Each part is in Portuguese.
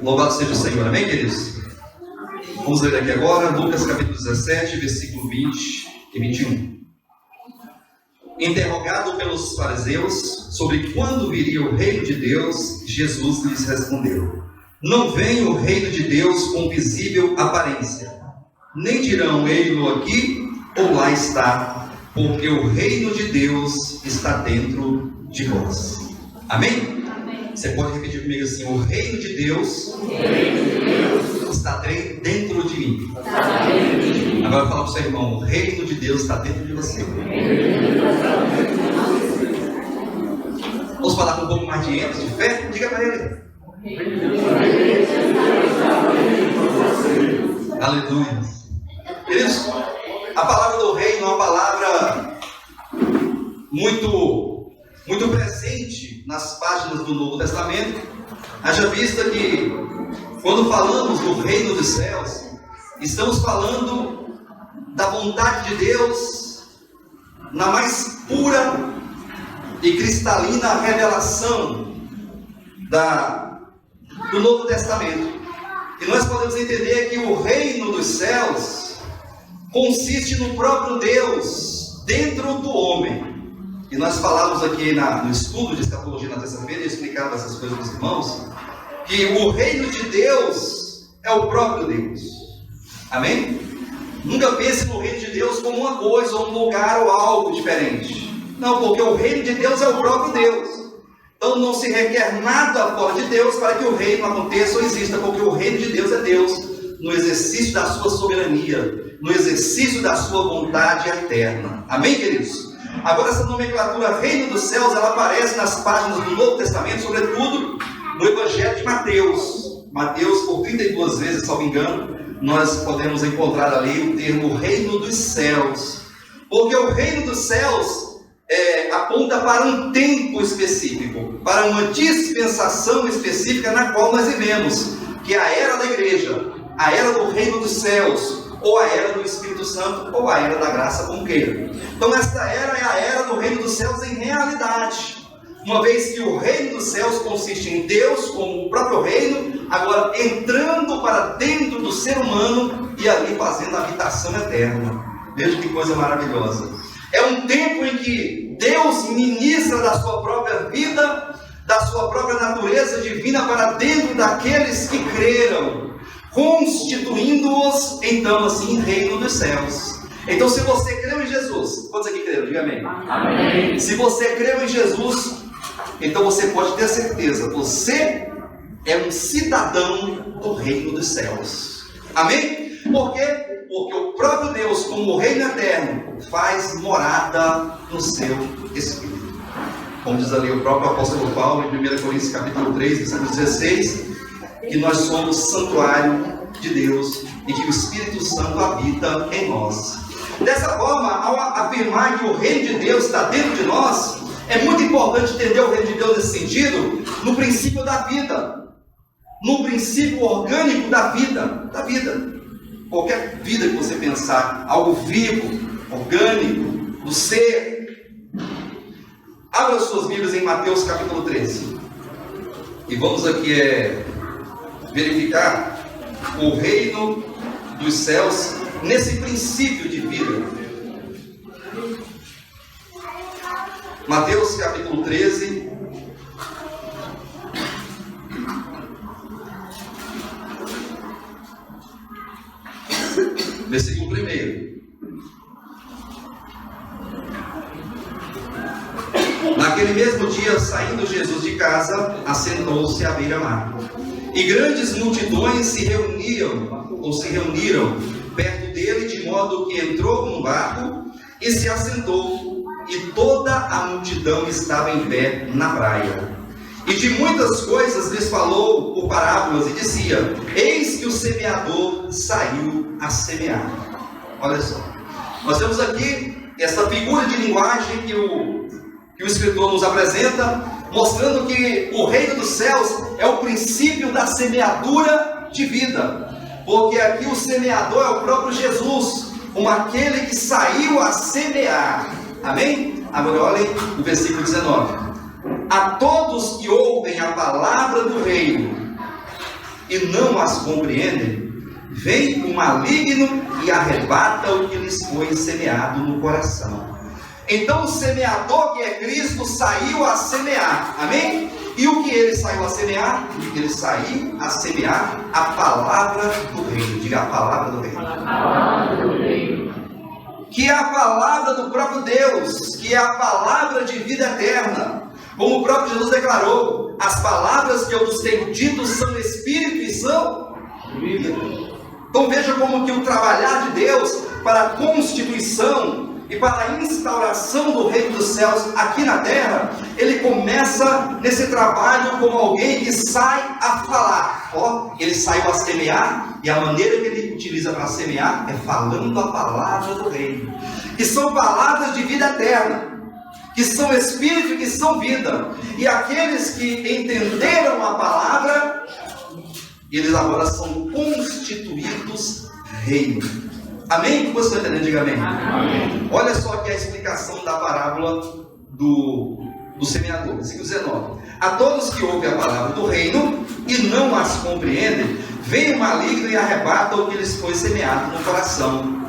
Louvado seja o Senhor, amém, queridos? Vamos ler aqui agora, Lucas capítulo 17, versículo 20 e 21. Interrogado pelos fariseus sobre quando viria o reino de Deus, Jesus lhes respondeu: não vem o reino de Deus com visível aparência, nem dirão ei-lo aqui ou lá está, porque o reino de Deus está dentro de vós. Amém? Você pode repetir comigo assim: o reino de Deus, está dentro de mim. Agora fala para o seu irmão: o reino de Deus está dentro de você. Vamos falar com um pouco mais de ênfase, de fé? Diga para ele. Aleluia. Queridos, a palavra do reino é uma palavra muito presente nas páginas do Novo Testamento. Haja vista que quando falamos do reino dos céus, estamos falando da vontade de Deus na mais pura e cristalina revelação do Novo Testamento. E nós podemos entender que o reino dos céus consiste no próprio Deus dentro do homem. E nós falamos aqui no estudo de escatologia na terça-feira, e explicava essas coisas para os irmãos, que o reino de Deus é o próprio Deus. Amém? Nunca pense no reino de Deus como uma coisa, ou um lugar, ou algo diferente. Não, porque o reino de Deus é o próprio Deus. Então não se requer nada fora de Deus para que o reino aconteça ou exista, porque o reino de Deus é Deus no exercício da sua soberania, no exercício da sua vontade eterna. Amém, queridos? Agora, essa nomenclatura reino dos céus, ela aparece nas páginas do Novo Testamento, sobretudo no Evangelho de Mateus. Mateus, por 32 vezes, se não me engano, nós podemos encontrar ali o termo reino dos céus. Porque o reino dos céus aponta para um tempo específico, para uma dispensação específica na qual nós vivemos, que é a era da igreja, a era do reino dos céus, ou a era do Espírito Santo, ou a era da graça, como queira. Então esta era é a era do reino dos céus em realidade, uma vez que o reino dos céus consiste em Deus como o próprio reino, agora entrando para dentro do ser humano e ali fazendo a habitação eterna. Veja que coisa maravilhosa. É um tempo em que Deus ministra da sua própria vida, da sua própria natureza divina para dentro daqueles que creram, constituindo-os, então, assim, reino dos céus. Então, se você creu em Jesus, quantos aqui creram? Diga amém. Amém. Se você creu em Jesus, então você pode ter certeza, você é um cidadão do reino dos céus. Amém? Por quê? Porque o próprio Deus, como o reino eterno, faz morada no seu Espírito. Como diz ali o próprio apóstolo Paulo, em 1 Coríntios capítulo 3, versículo 16, que nós somos santuário de Deus e que o Espírito Santo habita em nós. Dessa forma, ao afirmar que o reino de Deus está dentro de nós, é muito importante entender o reino de Deus nesse sentido, no princípio da vida, no princípio orgânico da vida. Qualquer vida que você pensar, algo vivo, orgânico, do ser. Abra suas Bíblias em Mateus capítulo 13. E vamos aqui verificar o reino dos céus nesse princípio de vida. Mateus capítulo 13. Versículo 1. Naquele mesmo dia, saindo Jesus de casa, assentou-se à beira-mar. E grandes multidões se reuniram perto dele, de modo que entrou num barco e se assentou, e toda a multidão estava em pé na praia. E de muitas coisas lhes falou por parábolas e dizia: eis que o semeador saiu a semear. Olha só, nós temos aqui essa figura de linguagem que o escritor nos apresenta, mostrando que o reino dos céus é o princípio da semeadura de vida, porque aqui o semeador é o próprio Jesus, como aquele que saiu a semear. Amém? Agora olhem o versículo 19. A todos que ouvem a palavra do reino e não as compreendem, vem o maligno e arrebata o que lhes foi semeado no coração. Então o semeador, que é Cristo, saiu a semear, amém? E o que ele saiu a semear? Ele saiu a semear a palavra do reino. Diga, a palavra do reino. A palavra do reino. Que é a palavra do próprio Deus, que é a palavra de vida eterna. Como o próprio Jesus declarou, as palavras que eu vos tenho dito são espírito e são vida. Então veja como que o trabalhar de Deus para a constituição e para a instauração do reino dos céus aqui na terra, ele começa nesse trabalho como alguém que sai a falar. Ele saiu a semear, e a maneira que ele utiliza para semear é falando a palavra do reino, que são palavras de vida eterna, que são espírito e que são vida. E aqueles que entenderam a palavra, eles agora são constituídos reino. Amém? Você está entendendo? Diga amém. Amém. Olha só aqui a explicação da parábola do semeador, versículo 19. A todos que ouvem a palavra do reino e não as compreendem, vem o maligno e arrebata o que lhes foi semeado no coração.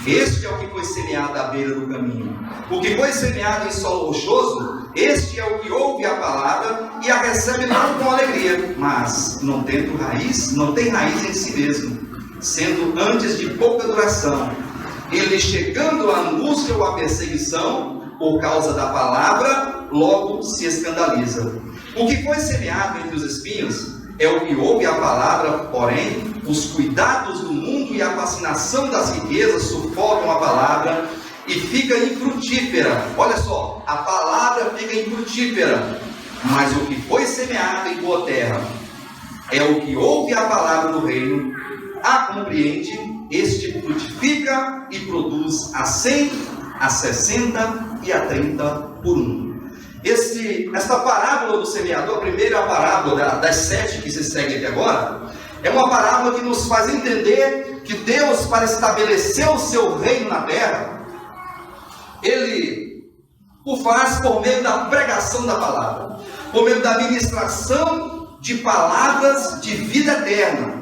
Este é o que foi semeado à beira do caminho. O que foi semeado em solo rochoso, este é o que ouve a palavra e a recebe não com alegria, mas não tem raiz em si mesmo, sendo antes de pouca duração. Ele, chegando à angústia ou à perseguição por causa da palavra, logo se escandaliza. O que foi semeado entre os espinhos é o que ouve a palavra, porém os cuidados do mundo e a fascinação das riquezas sufocam a palavra e fica infrutífera. Olha só, a palavra fica infrutífera. Mas o que foi semeado em boa terra é o que ouve a palavra do reino, a compreende, este frutifica e produz a 100, a 60 e a 30 por 1. Esta parábola do semeador, a primeira parábola das 7 que se segue aqui agora, é uma parábola que nos faz entender que Deus, para estabelecer o seu reino na terra, Ele o faz por meio da pregação da palavra, por meio da ministração de palavras de vida eterna.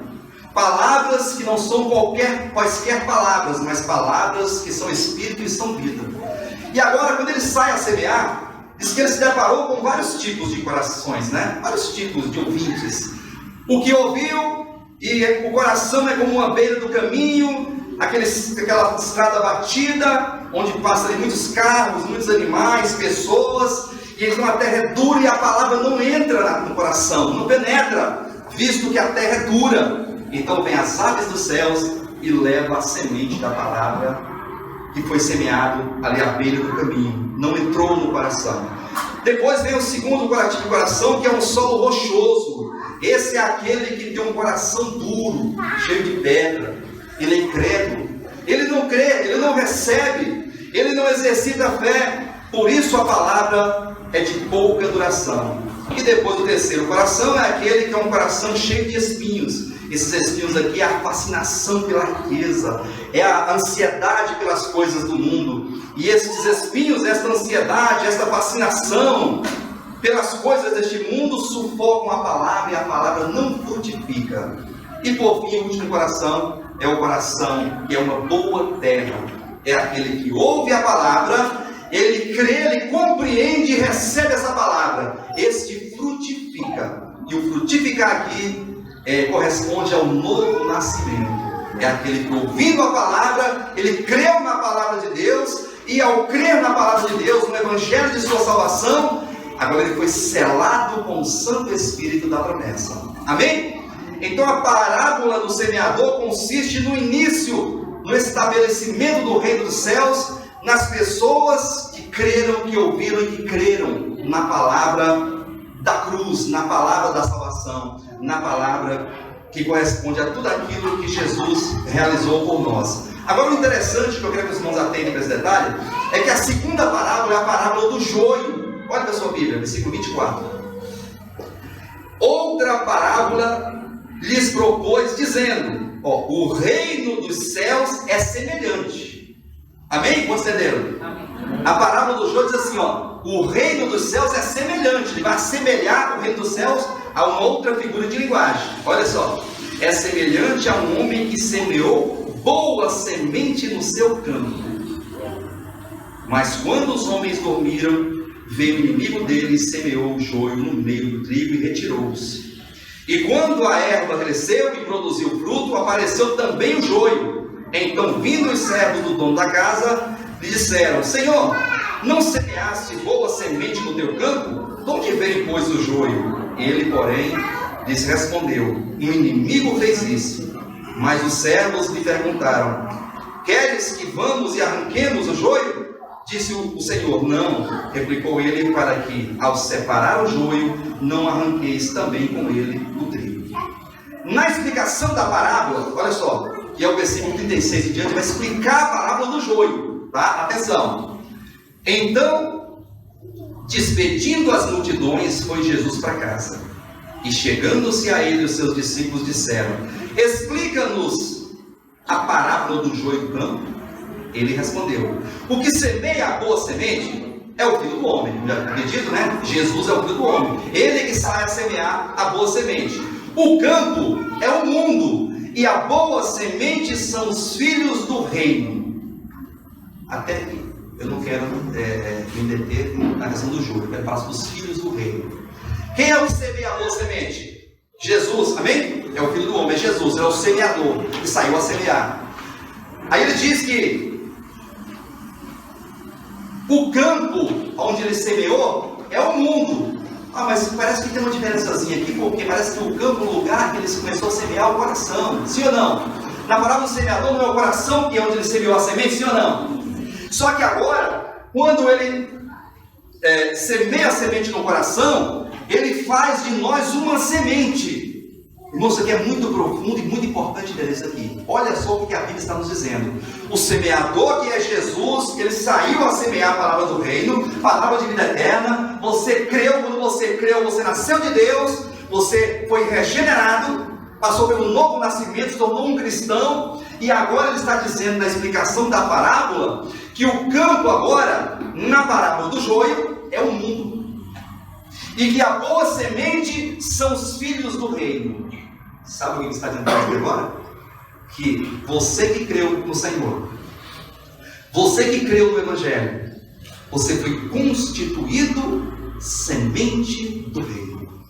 Palavras que não são quaisquer palavras, mas palavras que são espírito e são vida. E agora, quando ele sai a semear, diz que ele se deparou com vários tipos de corações, né? Vários tipos de ouvintes. O que ouviu, e o coração é como uma beira do caminho, aquela estrada batida, onde passam ali muitos carros, muitos animais, pessoas, e então a terra é dura e a palavra não entra no coração, não penetra, visto que a terra é dura. Então vem as aves dos céus e leva a semente da palavra que foi semeado ali à beira do caminho, não entrou no coração. Depois vem o segundo tipo de coração, que é um solo rochoso. Esse é aquele que tem um coração duro, cheio de pedra. Ele é incrédulo, ele não crê, ele não recebe, ele não exercita a fé. Por isso a palavra é de pouca duração. E depois o terceiro coração é aquele que é um coração cheio de espinhos. Esses espinhos aqui é a fascinação pela riqueza, é a ansiedade pelas coisas do mundo. E esses espinhos, esta ansiedade, esta fascinação pelas coisas deste mundo sufocam a palavra e a palavra não frutifica. E por fim, o último coração é o coração que é uma boa terra. É aquele que ouve a palavra, ele crê, ele compreende e recebe essa palavra. Este frutifica. E o frutificar aqui corresponde ao novo nascimento. É aquele que, ouvindo a palavra, ele creu na palavra de Deus, e ao crer na palavra de Deus, no evangelho de sua salvação, agora ele foi selado com o Santo Espírito da promessa. Amém? Então a parábola do semeador consiste no início, no estabelecimento do reino dos céus, nas pessoas que creram, que ouviram e que creram na palavra da cruz, na palavra da salvação, na palavra que corresponde a tudo aquilo que Jesus realizou por nós. Agora, o interessante, que eu quero que os irmãos atentem para esse detalhe, é que a segunda parábola é a parábola do joio. Olha para a sua Bíblia, versículo 24. Outra parábola lhes propôs, dizendo: o reino dos céus é semelhante. Amém? Consideram? A parábola do joio diz assim: o reino dos céus é semelhante. Ele vai assemelhar o reino dos céus a uma outra figura de linguagem. Olha só, é semelhante a um homem que semeou boa semente no seu campo. Mas quando os homens dormiram, veio o inimigo dele e semeou o joio no meio do trigo e retirou-se. E quando a erva cresceu e produziu fruto, apareceu também o joio. Então, vindo os servos do dono da casa, lhe disseram: Senhor, não semeaste boa semente no teu campo? De onde veio, pois, o joio? Ele, porém, lhes respondeu: um inimigo fez isso. Mas os servos lhe perguntaram: queres que vamos e arranquemos o joio? Disse o Senhor: não. Replicou ele: para que, ao separar o joio, não arranqueis também com ele o trigo. Na explicação da parábola, olha só, que é o versículo 36 em diante, vai explicar a parábola do joio, tá? Atenção. Então, despedindo as multidões, foi Jesus para casa. E chegando-se a ele, os seus discípulos disseram: explica-nos a parábola do joio do campo. Ele respondeu: o que semeia a boa semente é o Filho do Homem. Já acredito, né? Jesus é o Filho do Homem. Ele que sai a semear a boa semente. O campo é o mundo, e a boa semente são os filhos do reino. Até aqui, eu não quero me deter na questão do joio, eu quero falar sobre os filhos do reino. Quem é o que semeia a boa semente? Jesus, amém? É o Filho do Homem, é Jesus, é o semeador que saiu a semear. Aí ele diz que o campo onde ele semeou é o mundo. Ah, mas parece que tem uma diferençazinha aqui, porque parece que o campo, o lugar que ele começou a semear, é o coração. Sim ou não? Na parábola do semeador não é o coração que é onde ele semeou a semente, sim ou não? Só que agora, quando ele semeia a semente no coração, ele faz de nós uma semente. Irmão, isso aqui é muito profundo e muito importante entender isso aqui. Olha só o que a Bíblia está nos dizendo. O semeador, que é Jesus, ele saiu a semear a palavra do reino, palavra de vida eterna. Você creu, quando você creu, você nasceu de Deus, você foi regenerado, passou pelo novo nascimento, se tornou um cristão. E agora ele está dizendo na explicação da parábola, que o campo agora, na parábola do joio, é o mundo. E que a boa semente são os filhos do reino. Sabe o que ele está dizendo agora? Que você que creu no Senhor, você que creu no Evangelho, você foi constituído semente do reino.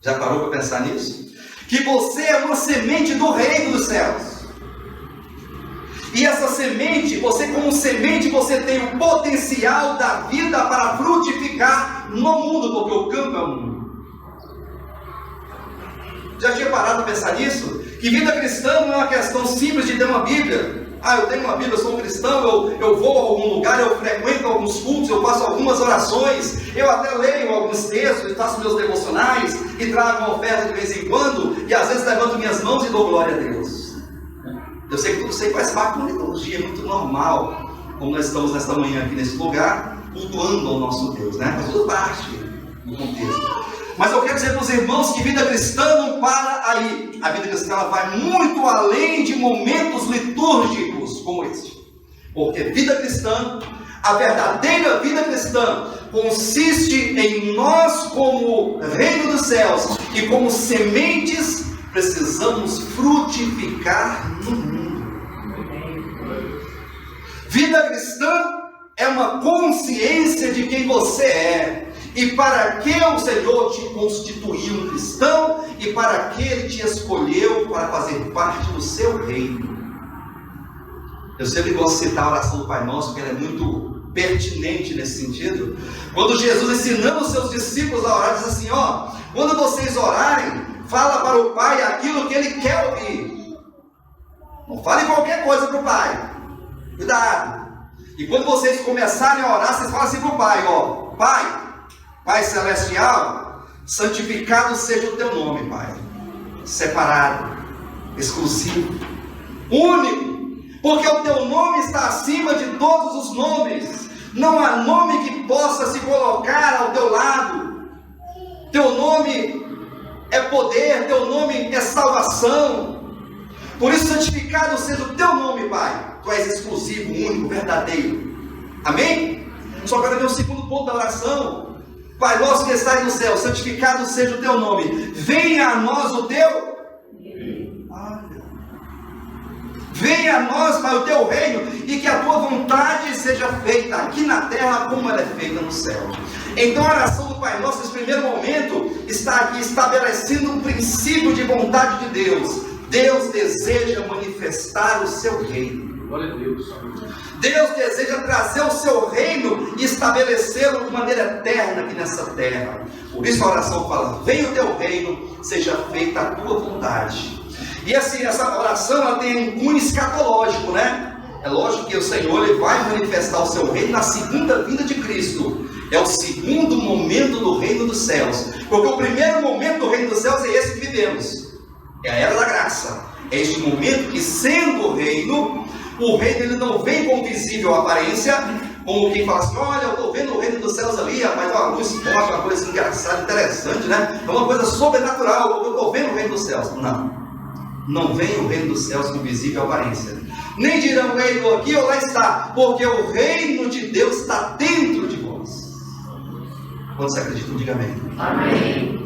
Já parou para pensar nisso? Que você é uma semente do reino dos céus. E essa semente, você como semente, você tem o potencial da vida para frutificar no mundo, porque o campo é o mundo. Já tinha parado para pensar nisso? Que vida cristã não é uma questão simples de ter uma Bíblia. Ah, eu tenho uma Bíblia, eu sou um cristão, eu vou a algum lugar, eu frequento alguns cultos, eu faço algumas orações, eu até leio alguns textos, faço meus devocionais e trago uma oferta de vez em quando, e às vezes levanto minhas mãos e dou glória a Deus. Eu sei que tudo isso aí faz parte de uma liturgia muito normal, como nós estamos nesta manhã aqui nesse lugar, cultuando ao nosso Deus, né? Mas tudo parte do contexto. Mas eu quero dizer para os irmãos que vida cristã não para aí. A vida cristã ela vai muito além de momentos litúrgicos como este. Porque vida cristã, a verdadeira vida cristã, consiste em nós como reino dos céus e como sementes precisamos frutificar no mundo. Vida cristã é uma consciência de quem você é. E para que o Senhor te constituiu um cristão e para que Ele te escolheu para fazer parte do seu reino. Eu sempre gosto de citar a oração do Pai Nosso, porque ela é muito pertinente nesse sentido. Quando Jesus ensinando os seus discípulos a orar, diz assim: ó, quando vocês orarem, fala para o Pai aquilo que Ele quer ouvir. Não fale qualquer coisa para o Pai. Cuidado. E quando vocês começarem a orar, vocês falam assim para o Pai, ó: Pai Celestial, santificado seja o teu nome, Pai. Separado, exclusivo, único, porque o teu nome está acima de todos os nomes. Não há nome que possa se colocar ao teu lado. Teu nome é poder, teu nome é salvação. Por isso, santificado seja o teu nome, Pai. Tu és exclusivo, único, verdadeiro. Amém? Só quero ver o segundo ponto da oração. Pai nosso que estás no céu, santificado seja o teu nome. Venha a nós o teu... Venha a nós, Pai, o teu reino, e que a tua vontade seja feita aqui na terra como ela é feita no céu. Então a oração do Pai Nosso, nesse primeiro momento, está aqui estabelecendo um princípio de vontade de Deus. Deus deseja manifestar o seu reino. Glória a Deus. Deus deseja trazer o seu reino e estabelecê-lo de maneira eterna aqui nessa terra. Por isso a oração fala: venha o teu reino, seja feita a tua vontade. E assim, essa oração ela tem um cunho escatológico, né? É lógico que o Senhor ele vai manifestar o seu reino na segunda vinda de Cristo. É o segundo momento do reino dos céus. Porque o primeiro momento do reino dos céus é esse que vivemos. É a era da graça. É este momento que, sendo o reino ele não vem com visível aparência, como quem fala assim: olha, eu estou vendo o reino dos céus ali, rapaz, uma luz forte, uma coisa engraçada, interessante, né? É uma coisa sobrenatural, eu estou vendo o reino dos céus. Não vem o reino dos céus com visível aparência. Nem dirão: ei, aqui ou lá está, porque o reino de Deus está dentro de vós. Quando você acredita, diga amém. Amém.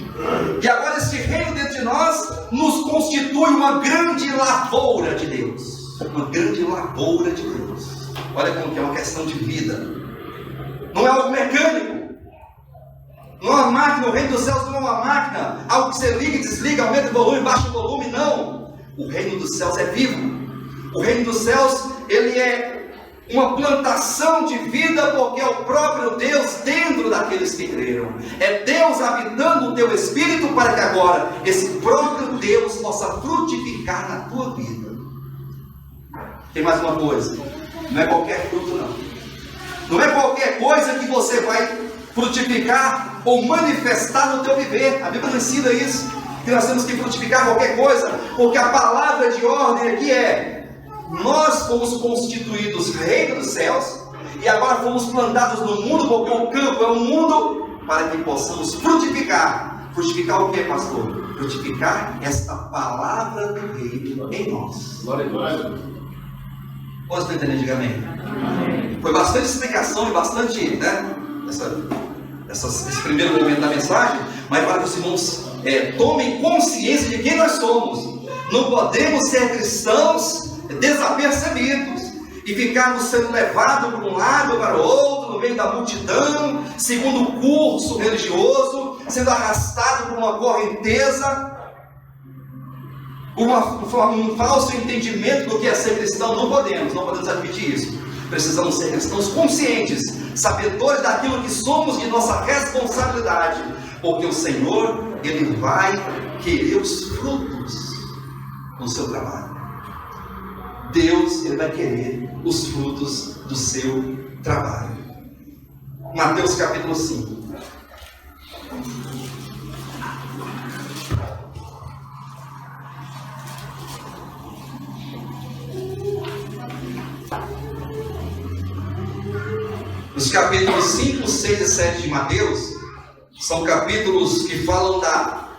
E agora este reino dentro de nós nos constitui uma grande lavoura de Deus. Uma grande lavoura de Deus. Olha como que é uma questão de vida. Não é algo mecânico. Não é uma máquina. O reino dos céus não é uma máquina, algo que você liga e desliga, aumenta o volume, baixa o volume. Não. O reino dos céus é vivo. O reino dos céus, ele é uma plantação de vida, porque é o próprio Deus dentro daqueles que creram. É Deus habitando o teu espírito, para que agora esse próprio Deus possa frutificar na tua vida. Tem mais uma coisa: não é qualquer fruto, não. Não é qualquer coisa que você vai frutificar ou manifestar no teu viver. A Bíblia ensina isso, que nós temos que frutificar qualquer coisa, porque a palavra de ordem aqui é: nós fomos constituídos reino dos céus, e agora fomos plantados no mundo, porque o campo é um mundo, para que possamos frutificar. Frutificar o que, pastor? Frutificar esta palavra do reino em nós. Glória a Deus. Posso estar entendendo? Diga amém. Amém. Foi bastante explicação e bastante, né? Esse primeiro momento da mensagem, mas para que os irmãos tomem consciência de quem nós somos. Não podemos ser cristãos desapercebidos e ficarmos sendo levados para um lado ou para o outro, no meio da multidão, segundo o curso religioso, sendo arrastado por uma correnteza, por um falso entendimento do que é ser cristão. Não podemos admitir isso. Precisamos ser cristãos conscientes, sabedores daquilo que somos, de nossa responsabilidade, porque o Senhor, Ele vai querer os frutos do seu trabalho. Deus, Ele vai querer os frutos do seu trabalho. Mateus capítulo 5. Os capítulos 5, 6 e 7 de Mateus são capítulos que falam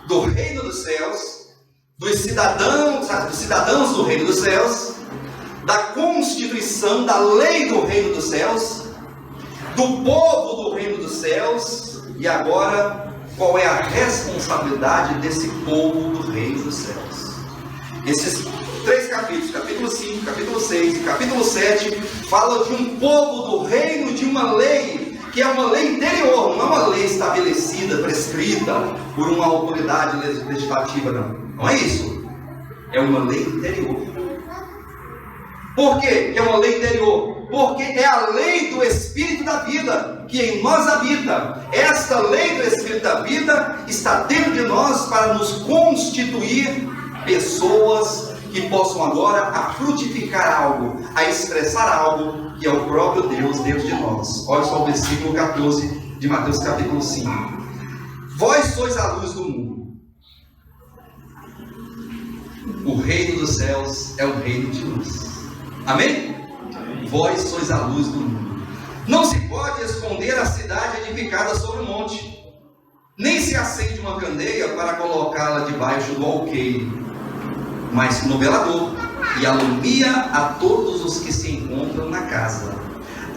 do reino dos céus, dos cidadãos do reino dos céus, da constituição da lei do reino dos céus, do povo do reino dos céus, e agora qual é a responsabilidade desse povo do reino dos céus. Esses 3 capítulos, capítulo 5, capítulo 6 e capítulo 7, falam de um povo do reino, de uma lei, que é uma lei interior, não é uma lei estabelecida, prescrita por uma autoridade legislativa, não é isso. É uma lei interior. Por quê que é uma lei interior? Porque é a lei do Espírito da vida que em nós habita. Esta lei do Espírito da vida está dentro de nós para nos constituir pessoas que possam agora a frutificar algo, a expressar algo que é o próprio Deus dentro de nós. Olha só o versículo 14 de Mateus capítulo 5. Vós sois a luz do mundo. O reino dos céus é o reino de luz. Amém? Amém? Vós sois a luz do mundo. Não se pode esconder a cidade edificada sobre o monte, nem se acende uma candeia para colocá-la debaixo do alqueire, mas no velador, e alumia a todos os que se encontram na casa.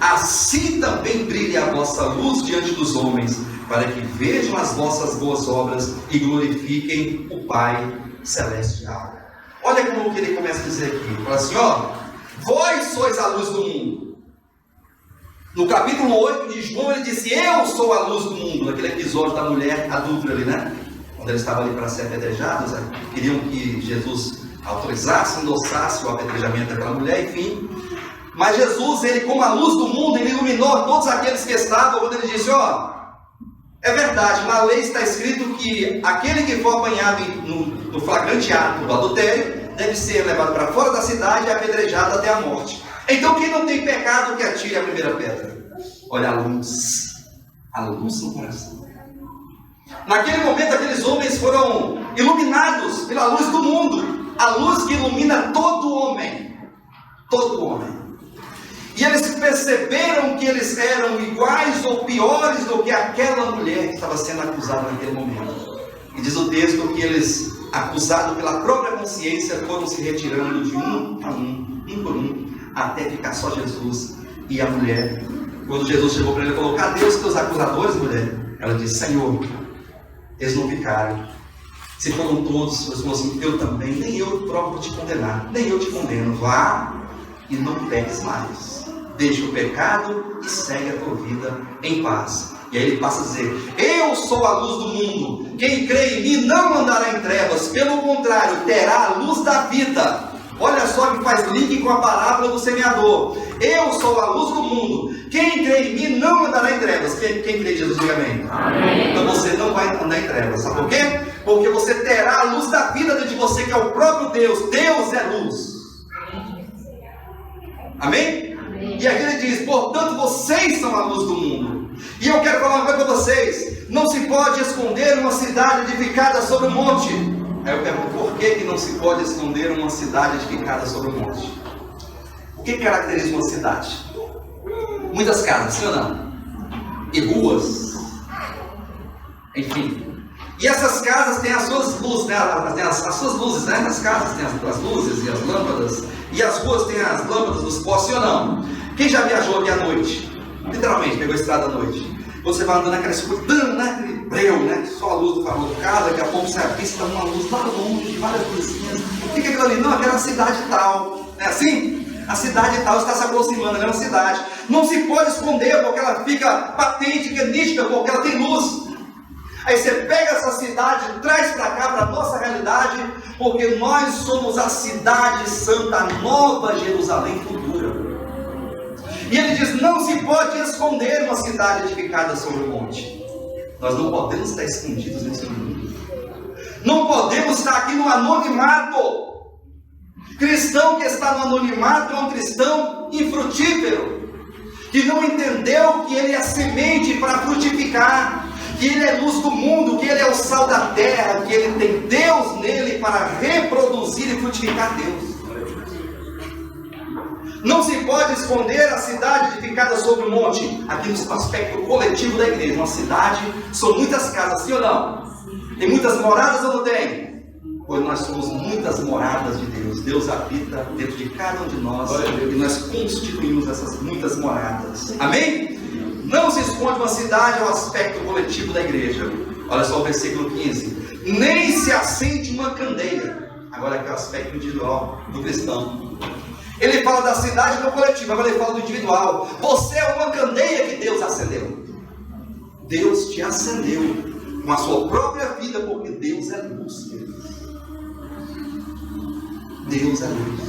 assim também brilhe a vossa luz diante dos homens, para que vejam as vossas boas obras e glorifiquem o Pai Celestial. Olha como que ele começa a dizer aqui. Fala assim, ó, vós sois a luz do mundo. No capítulo 8 de João ele disse, eu sou a luz do mundo. Naquele episódio da mulher adúltera ali, né? Quando ele estava ali para ser apedrejado, queriam que Jesus autorizasse, endossasse o apedrejamento daquela mulher, enfim. Mas Jesus, ele como a luz do mundo, ele iluminou todos aqueles que estavam, quando ele disse, ó, é verdade, na lei está escrito que aquele que for apanhado no flagrante ato do adultério, deve ser levado para fora da cidade e apedrejado até a morte. Então quem não tem pecado, que atire a primeira pedra. Olha a luz no coração. Naquele momento, aqueles homens foram iluminados pela luz do mundo, a luz que ilumina todo homem. Todo homem. E eles perceberam que eles eram iguais ou piores do que aquela mulher que estava sendo acusada naquele momento. E diz o texto que eles, acusados pela própria consciência, foram se retirando de um por um, até ficar só Jesus e a mulher. Quando Jesus chegou para ele e falou, cadê os teus acusadores, mulher? Ela disse, Senhor, eles não ficaram. Se foram todos, eles falaram assim, eu também, nem eu próprio vou te condenar, nem eu te condeno. Vá e não peques mais. Deixa o pecado e segue a tua vida em paz. E aí ele passa a dizer, eu sou a luz do mundo. Quem crê em mim não andará em trevas, pelo contrário, terá a luz da vida. Olha só que faz link com a parábola do semeador. Eu sou a luz do mundo. Quem crê em mim não andará em trevas. Quem crê em Jesus, diga amém. Amém. Então você não vai andar em trevas. Sabe por quê? Porque você terá a luz da vida dentro de você, que é o próprio Deus. Deus é luz. Amém? E aqui ele diz, portanto vocês são a luz do mundo. E eu quero falar uma coisa para vocês. Não se pode esconder uma cidade edificada sobre um monte. Aí eu pergunto, por que não se pode esconder uma cidade edificada sobre um monte? O que caracteriza uma cidade? Muitas casas, sim ou não? E ruas. Enfim. E essas casas têm as suas luzes, né? Tem as suas luzes, né? As casas têm as luzes e as lâmpadas. E as ruas têm as lâmpadas dos postes, sim ou não? Quem já viajou aqui à noite? Literalmente, pegou a estrada à noite. Você vai andando naquela escuridão, né? Aquele breu, né? Só a luz do farol do carro, daqui a pouco você avista uma luz lá longe, de várias luzinhas. O que é aquilo ali? Não, aquela cidade tal. Não é assim? A cidade tal está se aproximando, ela é uma cidade. Não se pode esconder, porque ela fica patente, que é nítida, porque ela tem luz. Aí você pega essa cidade, traz para cá, para a nossa realidade, porque nós somos a cidade santa, a nova Jerusalém futura. E ele diz, não se pode esconder uma cidade edificada sobre o monte. Nós não podemos estar escondidos nesse mundo. Não podemos estar aqui no anonimato. Cristão que está no anonimato é um cristão infrutífero, que não entendeu que ele é semente para frutificar, que ele é luz do mundo, que ele é o sal da terra, que ele tem Deus nele para reproduzir e frutificar Deus. Não se pode esconder a cidade edificada sobre o monte. Aqui no aspecto coletivo da igreja, uma cidade, são muitas casas, sim ou não? Tem muitas moradas ou não tem? Pois nós somos muitas moradas de Deus. Deus habita dentro de cada um de nós e nós constituímos essas muitas moradas. Amém? Não se esconde uma cidade ao aspecto coletivo da igreja. Olha só o versículo 15. Nem se acende uma candeia. Agora aqui é o aspecto individual do cristão. Ele fala da cidade no coletivo, agora ele fala do individual. Você é uma candeia que Deus acendeu. Deus te acendeu com a sua própria vida, porque Deus é luz. Deus é luz.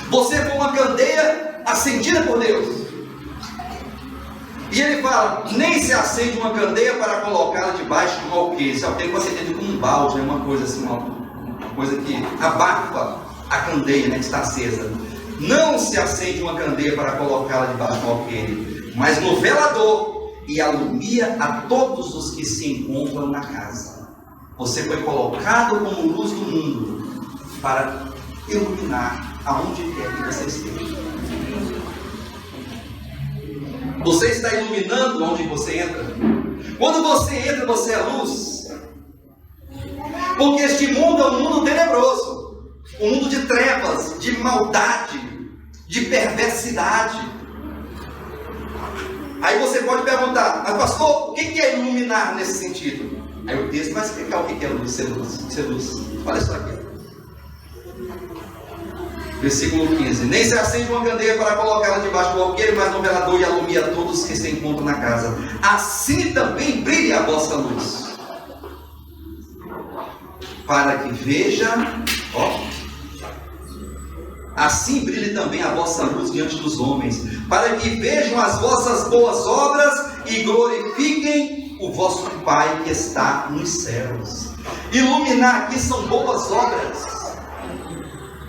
Você foi uma candeia acendida por Deus. E ele fala, nem se acende uma candeia para colocá-la debaixo de um alqueire. Se alguém for acender com um balde, é uma coisa assim, uma coisa que abafa a candeia, né, que está acesa. Não se acende uma candeia para colocá-la debaixo do alqueire, mas no velador, e alumia a todos os que se encontram na casa. Você foi colocado como luz do mundo para iluminar aonde quer que você esteja. Você está iluminando onde você entra. Quando você entra, você é luz. Porque este mundo é um mundo tenebroso, um mundo de trevas, de maldade, de perversidade. Aí você pode perguntar, mas pastor, o que é iluminar nesse sentido? Aí o texto vai explicar o que é luz, ser luz. Olha só aqui. Versículo 15. Nem se acende uma candeia para colocá-la debaixo do alqueire, mas no velador e alumia todos que se encontram na casa. Assim também brilhe a vossa luz, para que veja, assim brilhe também a vossa luz diante dos homens, para que vejam as vossas boas obras e glorifiquem o vosso Pai que está nos céus. Iluminar aqui são boas obras.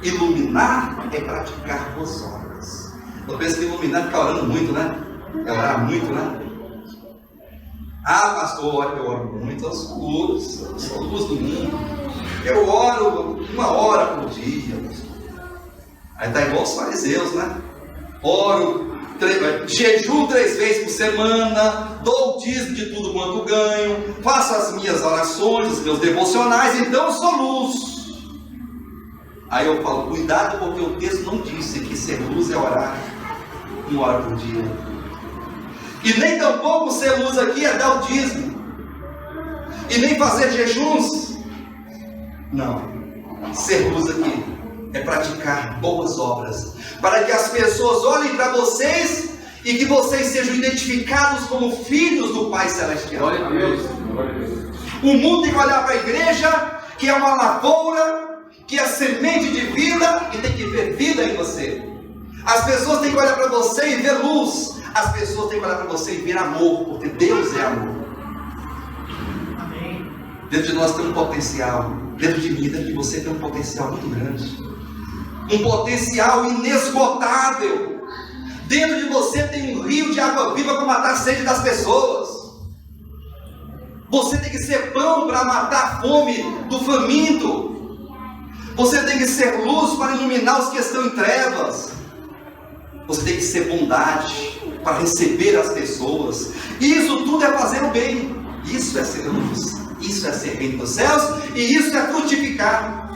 Iluminar é praticar boas obras. Eu penso que iluminar é ficar orando muito, né? É orar muito, né? Ah, pastor, eu oro muito aos luz, eu sou luz do mundo. Eu oro 1 hora por dia. Aí está igual os fariseus, né? Oro, jejuo 3 vezes por semana, dou o dízimo de tudo quanto ganho, faço as minhas orações, os meus devocionais, então eu sou luz. Aí eu falo, cuidado, porque o texto não disse que ser luz é orar 1 hora por dia. E nem tampouco ser luz aqui é dar o dízimo. E nem fazer jejuns. Não. Ser luz aqui é praticar boas obras, para que as pessoas olhem para vocês e que vocês sejam identificados como filhos do Pai Celestial. Glória a Deus. O mundo tem que olhar para a igreja, que é uma lavoura, que é semente de vida, e tem que ver vida em você. As pessoas têm que olhar para você e ver luz. As pessoas têm que olhar para você e ver amor, porque Deus é amor. Amém. Dentro de nós tem um potencial. Dentro de mim, dentro de você tem um potencial muito grande. Um potencial inesgotável. Dentro de você tem um rio de água viva para matar a sede das pessoas. Você tem que ser pão para matar a fome do faminto. Você tem que ser luz para iluminar os que estão em trevas. Você tem que ser bondade para receber as pessoas. Isso tudo é fazer o bem. Isso é ser luz. Isso é ser reino dos céus. E isso é frutificar.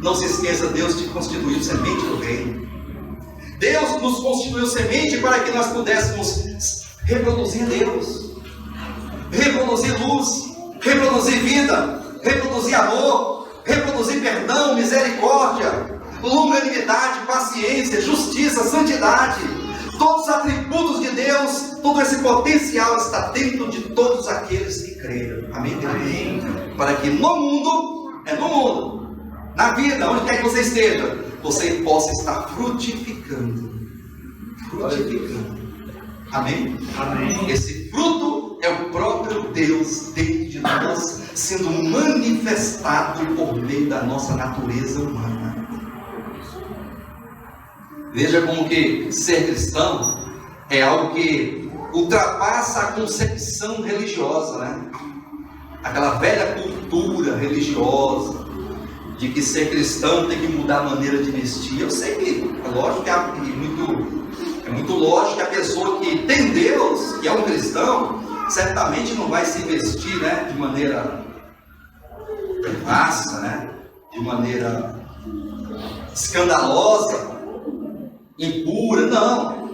Não se esqueça, Deus te constituiu semente do reino. Deus nos constituiu semente para que nós pudéssemos reproduzir Deus, reproduzir luz, reproduzir vida, reproduzir amor, reproduzir perdão, misericórdia, longanimidade, paciência, justiça, santidade. Todos os atributos de Deus, todo esse potencial está dentro de todos aqueles que creram. Amém? Amém. Para que no mundo, na vida, onde quer que você esteja, você possa estar frutificando. Amém? Amém. Esse fruto é o próprio Deus dentro de nós, sendo manifestado por meio da nossa natureza humana. Veja como que ser cristão é algo que ultrapassa a concepção religiosa, né? Aquela velha cultura religiosa de que ser cristão tem que mudar a maneira de vestir. Eu sei que é lógico que é muito lógico que a pessoa que tem Deus, que é um cristão, certamente não vai se vestir, né, de maneira massa, né, de maneira escandalosa, impura, não.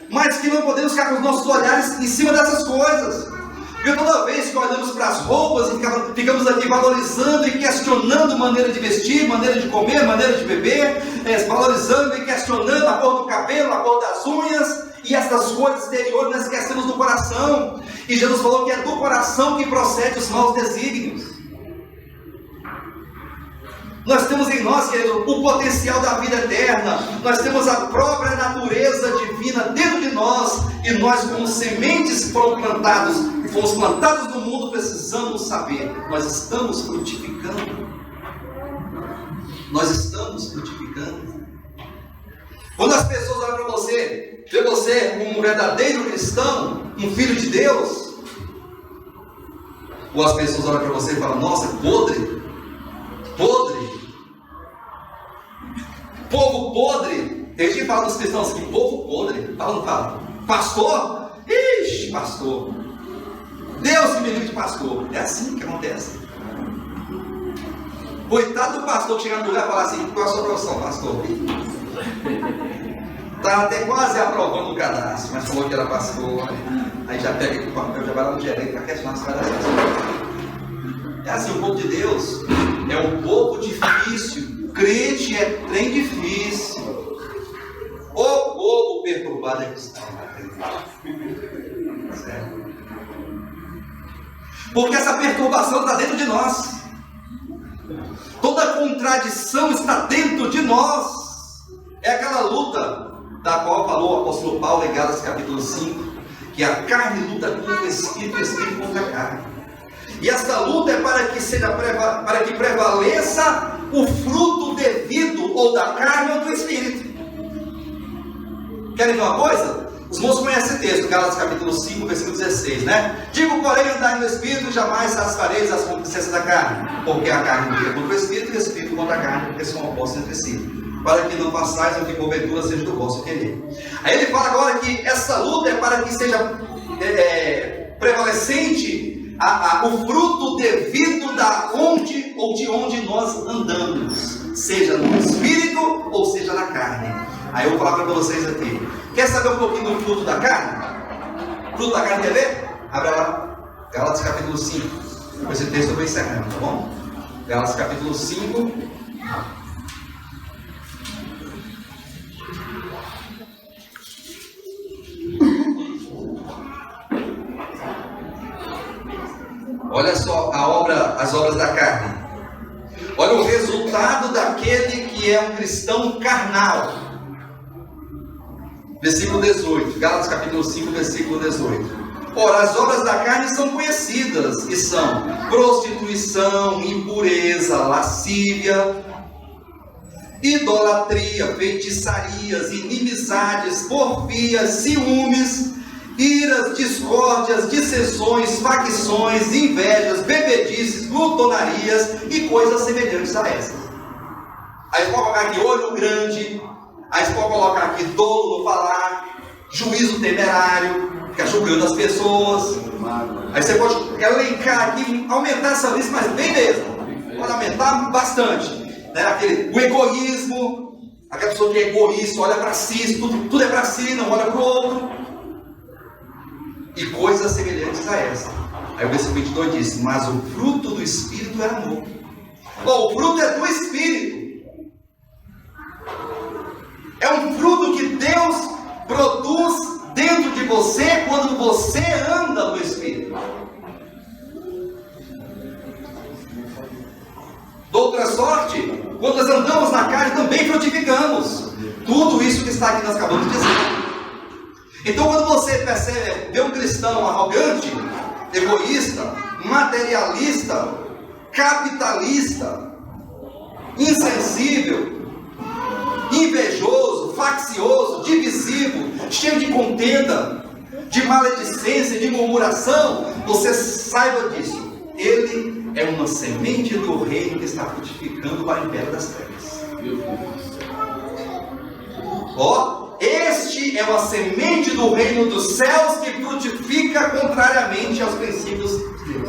Mas que não podemos ficar com os nossos olhares em cima dessas coisas. Porque toda vez que olhamos para as roupas e ficamos aqui valorizando e questionando maneira de vestir, maneira de comer, maneira de beber, valorizando e questionando a cor do cabelo, a cor das unhas, e essas coisas exteriores nós esquecemos do coração. E Jesus falou que é do coração que procede os maus desígnios. Nós temos em nós, querido, o potencial da vida eterna. Nós temos a própria natureza divina dentro de nós. E nós, como sementes que fomos plantados no mundo, precisamos saber: nós estamos frutificando. Nós estamos frutificando. Quando as pessoas olham para você, vê você como um verdadeiro cristão, um filho de Deus, ou as pessoas olham para você e falam: nossa, podre. Povo podre. A gente fala dos cristãos aqui, povo podre. Fala ou não fala? Pastor? Ixi, pastor. Deus que me livre de pastor. É assim que acontece. Coitado do pastor que chega no lugar e fala assim: qual é a sua profissão, pastor? Estava até quase aprovando o cadastro, mas falou que era pastor. Aí já pega aqui o papel, já vai lá no gerente para questionar se vai dar certo. É assim, o povo de Deus é um pouco difícil. Crente é trem difícil. O povo perturbado é cristão. Certo? Porque essa perturbação está dentro de nós. Toda contradição está dentro de nós. É aquela luta da qual falou o apóstolo Paulo em Gálatas capítulo 5, que a carne luta contra o espírito contra a carne. E essa luta é para que prevaleça o fruto devido ou da carne ou do espírito. Querem ver uma coisa? Os irmãos conhecem esse texto, Gálatas capítulo 5, versículo 16, né? Digo, porém, andai no espírito, jamais satisfareis as concupiscências da carne, porque a carne luta contra o espírito e o espírito contra a carne, porque são opostos entre si, para que não façais o que porventura seja do vosso querer. Aí ele fala agora que essa luta é para que seja prevalecente o fruto devido de onde nós andamos, seja no espírito ou seja na carne. Aí eu vou falar para vocês aqui. Quer saber um pouquinho do fruto da carne? Fruto da carne, quer ver? Abra lá, Gálatas capítulo 5. Com esse texto eu vou encerrando, tá bom? Gálatas capítulo 5. Olha só as obras da carne. Olha o resultado daquele que é um cristão carnal. Versículo 18, Gálatas capítulo 5, versículo 18. Ora, as obras da carne são conhecidas, e são prostituição, impureza, lascívia, idolatria, feitiçarias, inimizades, porfias, ciúmes, iras, discórdias, dissensões, facções, invejas, bebedices, glutonarias e coisas semelhantes a essas. Aí pode colocar aqui olho grande, aí pode colocar aqui dolo no falar, juízo temerário, ficar julgando as pessoas. Aí você pode elencar aqui, aumentar essa lista, mas bem mesmo, pode aumentar bastante, né? O egoísmo, aquela pessoa que é egoísta, olha para si, tudo é para si, não olha para o outro. E coisas semelhantes a essa. Aí o versículo 22 diz: mas o fruto do Espírito é amor. Bom, o fruto é do Espírito. É um fruto que Deus produz dentro de você quando você anda no Espírito. De outra sorte, quando nós andamos na carne, também frutificamos. Tudo isso que está aqui nós acabamos de dizer. Então, quando você vê um cristão arrogante, egoísta, materialista, capitalista, insensível, invejoso, faccioso, divisivo, cheio de contenda, de maledicência, de murmuração, você saiba disso. Ele é uma semente do reino que está frutificando para o império das trevas. Este é uma semente do reino dos céus que frutifica contrariamente aos princípios de Deus.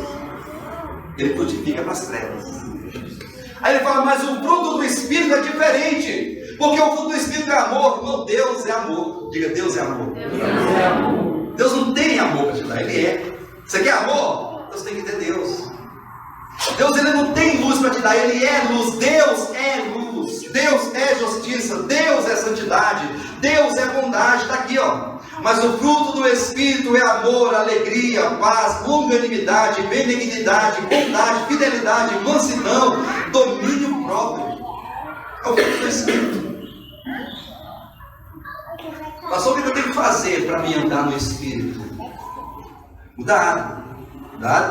Ele frutifica para as trevas. Aí ele fala, mas o fruto do Espírito é diferente. Porque o fruto do Espírito é amor. Irmão, Deus é amor. Diga, Deus é amor. Deus é amor. Deus não tem amor para te dar, Ele é. Você quer amor? Deus tem que ter Deus. Deus, Ele não tem luz para te dar, Ele é luz. Deus é luz. Deus é justiça. Deus é santidade. Deus é bondade. Está aqui, ó. Mas o fruto do Espírito é amor, alegria, paz, longanimidade, benignidade, bondade, fidelidade, mansidão, domínio próprio. É o fruto do Espírito. Pastor, o que eu tenho que fazer para me andar no Espírito? Mudar.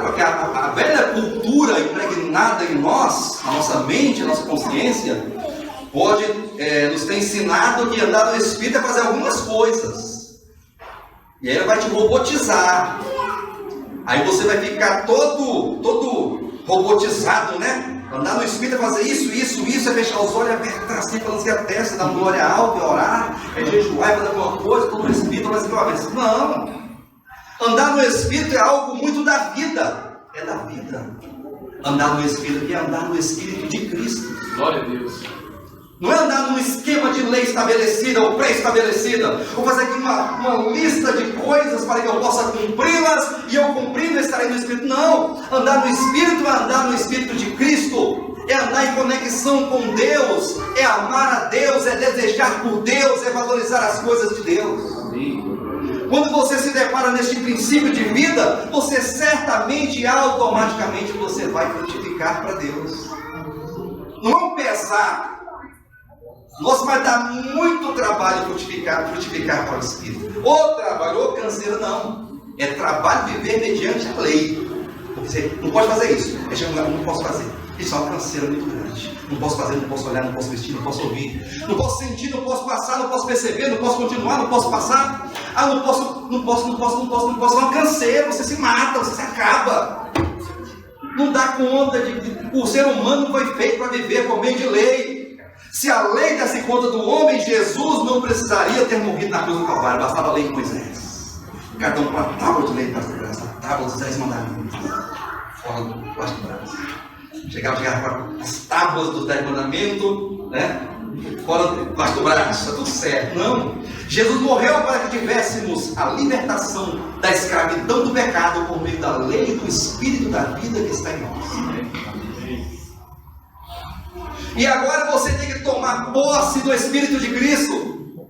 Porque a velha cultura impregnada em nós, na nossa mente, na nossa consciência, pode nos ter ensinado que andar no Espírito é fazer algumas coisas. E aí ele vai te robotizar. Aí você vai ficar todo robotizado, né? Andar no Espírito é fazer isso, é fechar os olhos, apertar assim, balancear a testa, dar uma glória alta, é orar, é jejuar, é fazer alguma coisa, todo no Espírito, mas uma vez. Não! Andar no Espírito é algo muito da vida. É da vida. Andar no Espírito é andar no Espírito de Cristo. Glória a Deus. Não é andar num esquema de lei estabelecida ou pré-estabelecida. Vou fazer aqui uma lista de coisas para que eu possa cumpri-las e eu cumprindo estarei no Espírito. Não. Andar no Espírito é andar no Espírito de Cristo. É andar em conexão com Deus. É amar a Deus. É desejar por Deus. É valorizar as coisas de Deus. Quando você se depara neste princípio de vida, você certamente e automaticamente você vai frutificar para Deus. Não é um pesar. Nossa, vai dar muito trabalho frutificar para o Espírito. Ou trabalho, ou canseiro, não. É trabalho viver mediante a lei. Você não pode fazer isso. Não posso fazer. Isso é uma canseira muito grande. Não posso fazer, não posso olhar, não posso vestir, não posso ouvir. Não posso sentir, não posso passar, não posso perceber, não posso continuar, não posso passar. Não posso. É uma canseira, você se mata, você se acaba. Não dá conta o ser humano não foi feito para viver por meio de lei. Se a lei desse conta do homem, Jesus não precisaria ter morrido na cruz do Calvário, bastava a lei de Moisés. Cada um com a tábua de lei para a tábua dos 10 mandamentos. Fora do baixo do braço. Chegava com as tábuas dos 10 mandamentos, né? Fora do baixo do braço, está tudo certo. Não. Jesus morreu para que tivéssemos a libertação da escravidão do pecado por meio da lei e do Espírito da vida que está em nós. E agora você tem que tomar posse do Espírito de Cristo,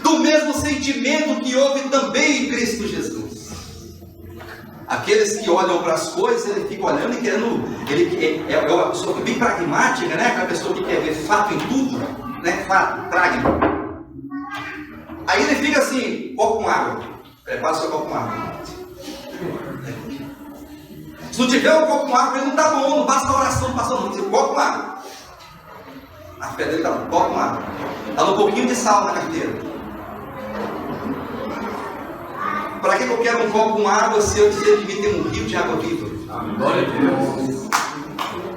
do mesmo sentimento que houve também em Cristo Jesus. Aqueles que olham para as coisas, ele fica olhando e querendo, é uma pessoa bem pragmática, né? Aquela pessoa que quer ver fato em tudo, né? Fato, traga. Aí ele fica assim, copo com água, prepara o seu copo com água. Se não tiver um copo com água, ele não está bom, não basta a oração, não basta não, copo com água. A fé dele está um copo com água. Está um pouquinho de sal na carteira. Para que eu quero um copo com água se eu dizer que me tem um rio de água viva? Glória a Deus.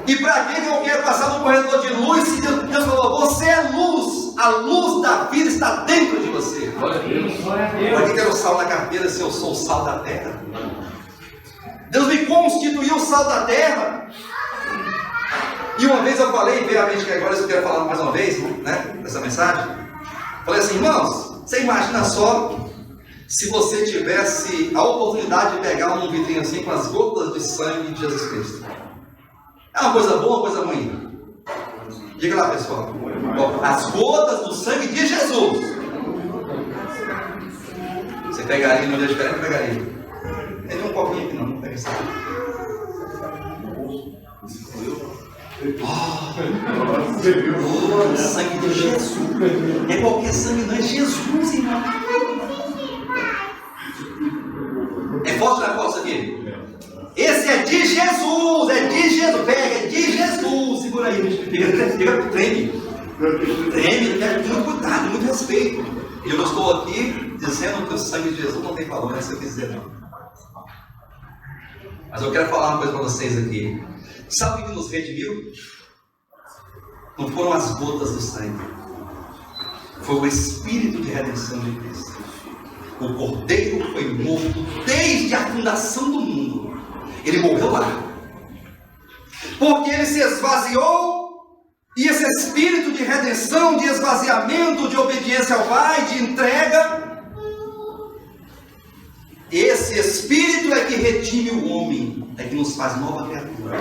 E para que eu quero passar no corredor de luz se Deus falou, você é luz, a luz da vida está dentro de você? Glória a Deus. Para que eu quero sal na carteira se eu sou o sal da terra? Deus me constituiu o sal da terra. E uma vez eu falei, veramente que agora eu quero falar mais uma vez, né, nessa mensagem. Falei assim, irmãos, você imagina só se você tivesse a oportunidade de pegar um vidrinho assim com as gotas de sangue de Jesus Cristo. É uma coisa boa ou uma coisa ruim? Diga lá, pessoal. As gotas do sangue de Jesus. Você pegaria num dia diferente, pegaria. Tem um copinho aqui não pega essa. O sangue de Jesus. É qualquer sangue, não é Jesus, irmão. É forte ou não é forte isso aqui? Esse é de Jesus, é de Jesus. Pega, é de Jesus. Segura aí, treme. Treme, muito cuidado, muito respeito. Eu não estou aqui dizendo que o sangue de Jesus não tem valor, não é isso que eu quis dizer, não. Mas eu quero falar uma coisa para vocês aqui. Sabe o que nos redimiu? Não foram as gotas do sangue. Foi o Espírito de redenção de Cristo. O Cordeiro foi morto desde a fundação do mundo. Ele morreu lá. Porque ele se esvaziou. E esse Espírito de redenção, de esvaziamento, de obediência ao Pai, de entrega, esse Espírito é que redime o homem, é que nos faz nova criatura.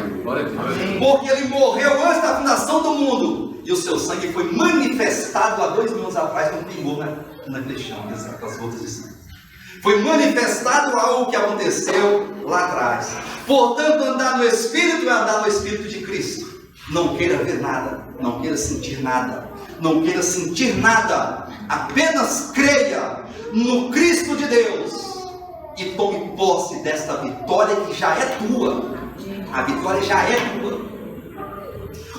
Porque ele morreu antes da fundação do mundo, e o seu sangue foi manifestado há 2000 anos atrás, quando pingou naquele chão, aquelas gotas de sangue. Foi manifestado algo que aconteceu lá atrás. Portanto, andar no Espírito é andar no Espírito de Cristo. Não queira ver nada, não queira sentir nada, não queira sentir nada, apenas creia no Cristo de Deus e tome posse desta vitória que já é tua. A vitória já é tua.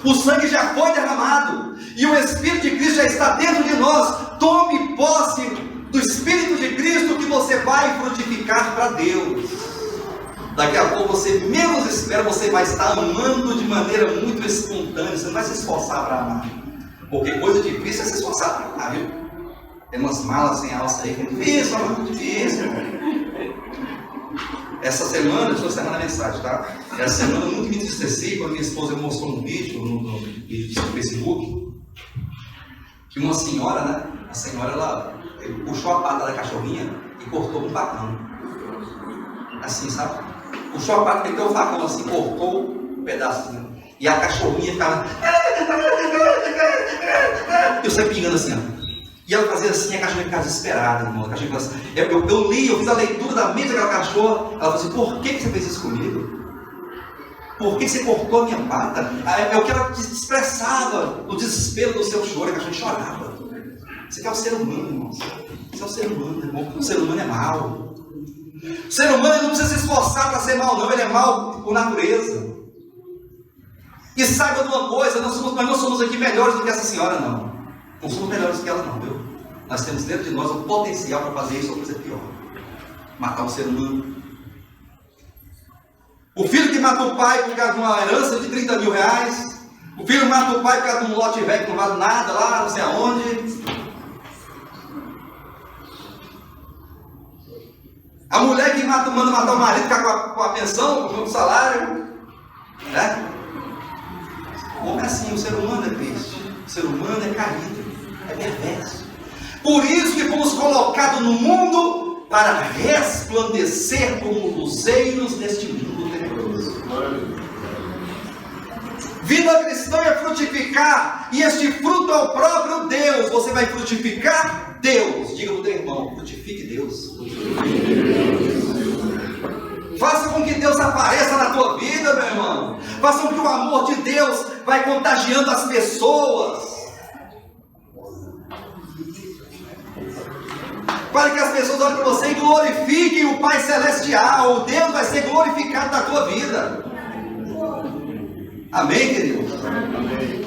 O sangue já foi derramado e o Espírito de Cristo já está dentro de nós. Tome posse do Espírito de Cristo que você vai frutificar para Deus. Daqui a pouco você menos espera, você vai estar amando de maneira muito espontânea. Você não vai se esforçar para amar. Porque coisa difícil é se esforçar para amar, viu? Tem umas malas sem alça aí que é difícil, amar, difícil. Essa semana, deixa eu semana a mensagem, tá? Essa semana eu nunca me entristeci quando minha esposa mostrou um vídeo no Facebook. Que uma senhora, né? A senhora, ela puxou a pata da cachorrinha e cortou com um facão. Assim, sabe? Puxou a pata, meteu o facão assim, cortou um pedacinho. E a cachorrinha ficava... E você pingando assim, ó. E ela fazia assim, a cachorra ficava desesperada, irmão. A cachorra ficava assim. Eu fiz a leitura da mente daquela cachorra. Ela falou assim, por que você fez isso comigo? Por que você cortou a minha pata? É o que ela expressava no desespero do seu choro. A cachorra chorava. Você quer o ser humano, irmão. Você é o ser humano, irmão. O ser humano é mau. O ser humano não precisa se esforçar para ser mau, não. Ele é mau por natureza. E saiba de uma coisa, nós não somos aqui melhores do que essa senhora, não. Não somos melhores do que ela, não, viu? Nós temos dentro de nós um potencial para fazer isso ou coisa pior. Matar um ser humano. O filho que mata o pai por causa de uma herança de 30 mil reais. O filho mata o pai por causa de um lote velho que não vale nada lá, não sei aonde. A mulher que manda matar o marido, ficar com a pensão, com o salário. Né? Como é assim? O ser humano é triste. O ser humano é caído. É perverso. Por isso que fomos colocados no mundo para resplandecer como luzeiros neste mundo tenebroso. Vida cristã é frutificar, e este fruto é o próprio Deus. Você vai frutificar Deus. Diga para o teu irmão, frutifique Deus. Faça com que Deus apareça na tua vida, meu irmão. Faça com que o amor de Deus vai contagiando as pessoas. Para que as pessoas olhem para você e glorifiquem o Pai Celestial. O Deus vai ser glorificado na tua vida. Amém, querido? Amém.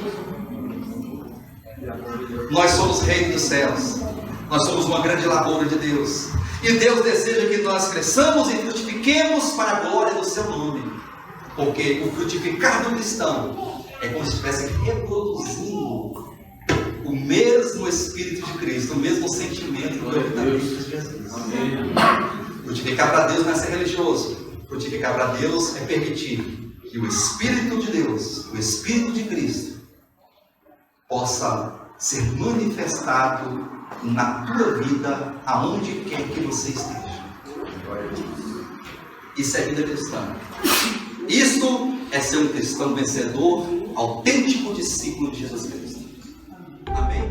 Nós somos reis dos céus. Nós somos uma grande lavoura de Deus. E Deus deseja que nós cresçamos e frutifiquemos para a glória do seu nome. Porque o frutificar do cristão é como se estivesse reproduzindo o mesmo Espírito de Cristo, o mesmo sentimento do Espírito de Jesus. Amém. Frutificar para Deus não é ser religioso. Frutificar para Deus é permitir que o Espírito de Deus, o Espírito de Cristo, possa ser manifestado na tua vida, aonde quer que você esteja. Isso é vida cristã. Isto é ser um cristão vencedor, autêntico discípulo de Jesus Cristo. Amém.